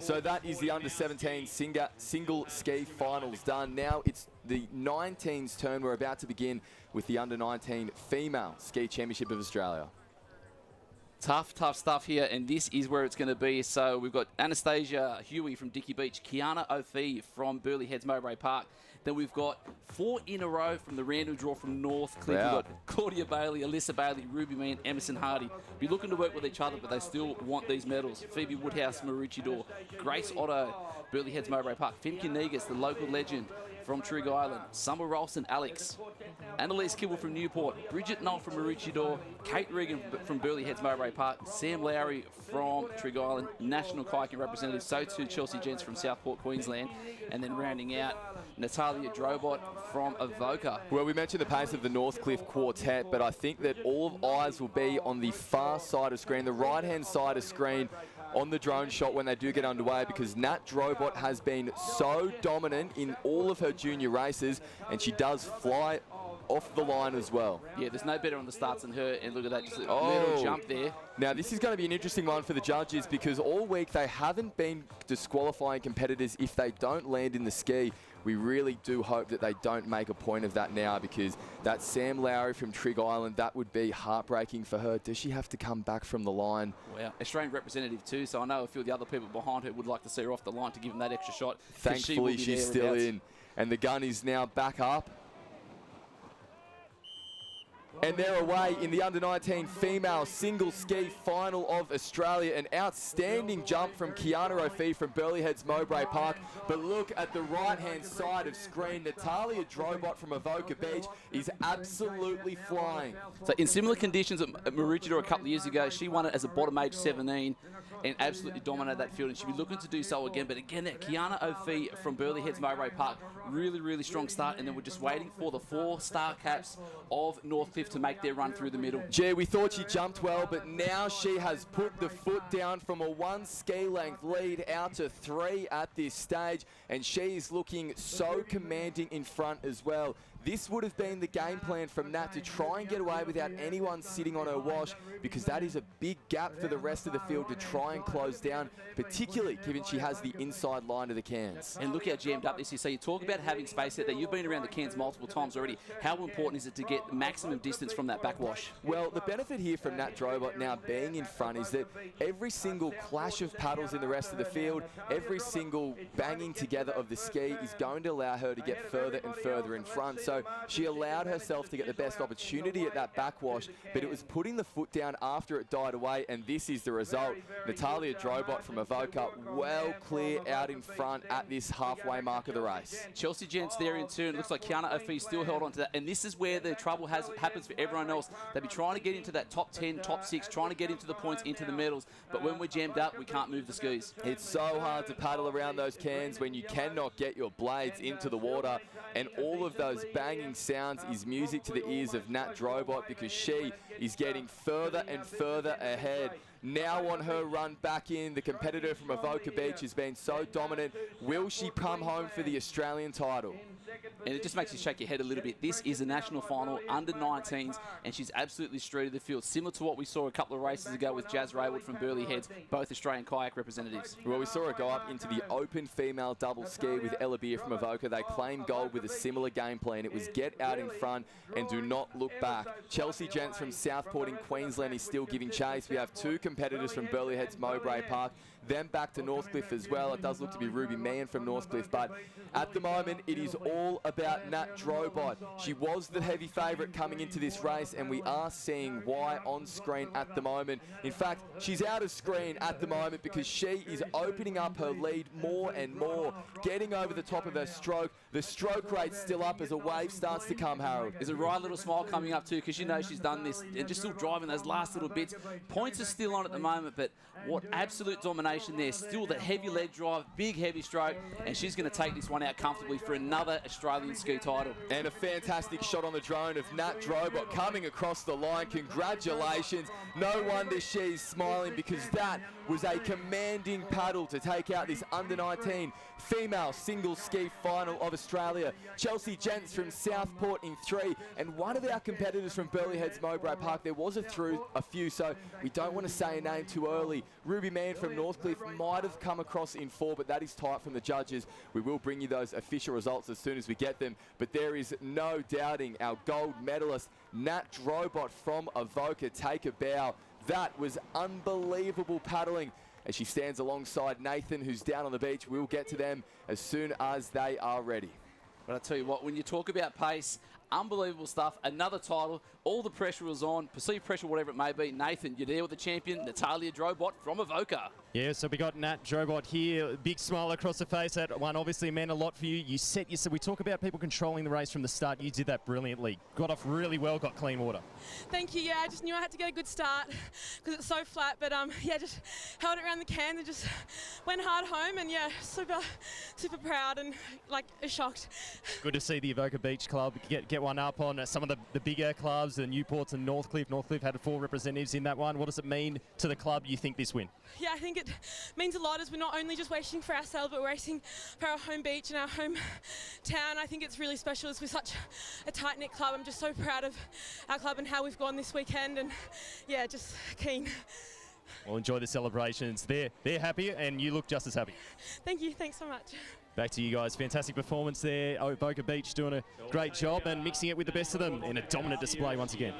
So that is the under-17 single ski finals done. Now it's the 19's turn. We're about to begin with the under-19 female ski championship of Australia. Tough stuff here, and this is where it's going to be. So we've got Anastasia Huey from Dickey Beach, Kiana O'Fee from Burleigh Heads Mowbray Park. Then we've got 4 in a row from the random draw from Northcliffe. Wow. We've got Claudia Bailey, Alyssa Bailey, Ruby Mee and Emerson Hardy. Be looking to work with each other, but they still want these medals. Phoebe Woodhouse, Maroochydore, Grace Otto, Burleigh Heads Mowbray Park, Femke Negus, the local legend from Trigg Island, Summer Ralston, Alex, Annalise Kibble from Newport, Bridget Knoll from Maroochydore, Kate Regan from Burleigh Heads Mowbray Park, Sam Lowry from Trigg Island, national kayaking representative, so too Chelsea Gents from Southport, Queensland, and then rounding out Natalia Drobot from Avoca. Well, we mentioned the pace of the Northcliffe quartet, but I think that all of eyes will be on the far side of screen, the right-hand side of screen, on the drone shot when they do get underway, because Nat Drobot has been so dominant in all of her junior races, and she does fly off the line as well. Yeah, there's no better on the starts than her, and look at that, just a little jump there. Now, this is going to be an interesting one for the judges, because all week they haven't been disqualifying competitors if they don't land in the ski. We really do hope that they don't make a point of that now, because that Sam Lowry from Trigg Island, that would be heartbreaking for her. Does she have to come back from the line? Wow, Australian representative too, so I know a few of the other people behind her would like to see her off the line to give them that extra shot. Thankfully, she's still in. And the gun is now back up. And they're away in the under-19 female single ski final of Australia. An outstanding jump from Kiana O'Fee from Burleigh Heads Mowbray Park. But look at the right-hand side of screen. Natalia Drobot from Avoca Beach is absolutely flying. So in similar conditions at Maroochydore a couple of years ago, she won it as a bottom age 17 and absolutely dominated that field, and she'll be looking to do so again. But again, that Kiana O'Fee from Burleigh Heads Mowbray Park, really strong start, and then we're just waiting for the 4 star caps of Northcliffe to make their run through the middle. Gee, we thought she jumped well, but now she has put the foot down from a 1 ski length lead out to 3 at this stage, and she is looking so commanding in front as well. This would have been the game plan from Nat, to try and get away without anyone sitting on her wash, because that is a big gap for the rest of the field to try and close down, particularly given she has the inside line of the cans. And look how jammed up this is. So you talk about having space out there. You've been around the cans multiple times already. How important is it to get maximum distance from that backwash? Well, the benefit here from Nat Drobot now being in front is that every single clash of paddles in the rest of the field, every single banging together of the ski is going to allow her to get further and further in front. So she allowed herself to get the best opportunity at that backwash, but it was putting the foot down after it died away, and this is the result. Natalia Drobot from Avoca well clear out in front at this halfway mark of the race. Chelsea Gents there in turn. Looks like Kiana O'Fee still held on to that, and this is where the trouble happens for everyone else. They'll be trying to get into that top 10, top 6, trying to get into the points, into the medals, but when we're jammed up, we can't move the skis. It's so hard to paddle around those cans when you cannot get your blades into the water, and all of those banging sounds is music to the ears of Nat Drobot, because she is getting further and further ahead. Now on her run back in, the competitor from Avoca Beach has been so dominant. Will she come home for the Australian title? And it just makes you shake your head a little bit. This is a national final, under 19s, and she's absolutely straight of the field, similar to what we saw a couple of races ago with Jazz Raywood from Burleigh Heads, both Australian kayak representatives. Well, we saw her go up into the open female double ski with Ella Beer from Avoca. They claimed gold with a similar game plan. It was get out in front and do not look back. Chelsea Gents from Southport in Queensland is still giving chase. We have 2 competitors from Burleigh Heads Mowbray Park, then back to Northcliffe as well. It does look to be Ruby Meehan from Northcliffe, but at the moment it is all about Nat Drobot. She was the heavy favourite coming into this race, and we are seeing why on screen at the moment. In fact, she's out of screen at the moment because she is opening up her lead more and more, getting over the top of her stroke. The stroke rate's still up as a wave starts to come, Harold. There's a right little smile coming up too, because you know she's done this and just still driving those last little bits. Points are still on at the moment, but what absolute domination there. Still the heavy leg drive, big heavy stroke, and she's going to take this one out comfortably for another Australian ski title. And a fantastic shot on the drone of Nat Drobot coming across the line. Congratulations. No wonder she's smiling, because that was a commanding paddle to take out this under-19 female single ski final of Australia. Chelsea Gents from Southport in 3, and one of our competitors from Burleigh Heads Mowbray Park, there was a few, so we don't want to say a name too early. Ruby Mann from Northcliffe might have come across in 4, but that is tight from the judges. We will bring you those official results as soon as we get them, but there is no doubting our gold medalist, Nat Drobot from Avoca, take a bow. That was unbelievable paddling as she stands alongside Nathan, who's down on the beach. We'll get to them as soon as they are ready. But I tell you what, when you talk about pace, unbelievable stuff. Another title. All the pressure was on. Perceived pressure, whatever it may be. Nathan, you're there with the champion, Natalia Drobot from Avoca. Yeah, so we got Nat Drobot here. Big smile across the face. That one obviously meant a lot for you. You set yourself. We talk about people controlling the race from the start. You did that brilliantly. Got off really well, got clean water. Thank you. Yeah, I just knew I had to get a good start because it's so flat. But yeah, just held it around the can and just went hard home. And yeah, super proud and like shocked. Good to see the Avoca Beach Club get one up on some of the bigger clubs, the Newports and Northcliffe. Northcliffe had 4 representatives in that one. What does it mean to the club, you think, this win? Yeah, I think it means a lot as we're not only just racing for ourselves, but we're racing for our home beach and our home town. I think it's really special as we're such a tight-knit club. I'm just so proud of our club and how we've gone this weekend, and yeah, just keen. Well, enjoy the celebrations. They're happy, and you look just as happy. Thank you. Thanks so much. Back to you guys. Fantastic performance there. Avoca Beach doing a great job and mixing it with the best of them in a dominant display once again.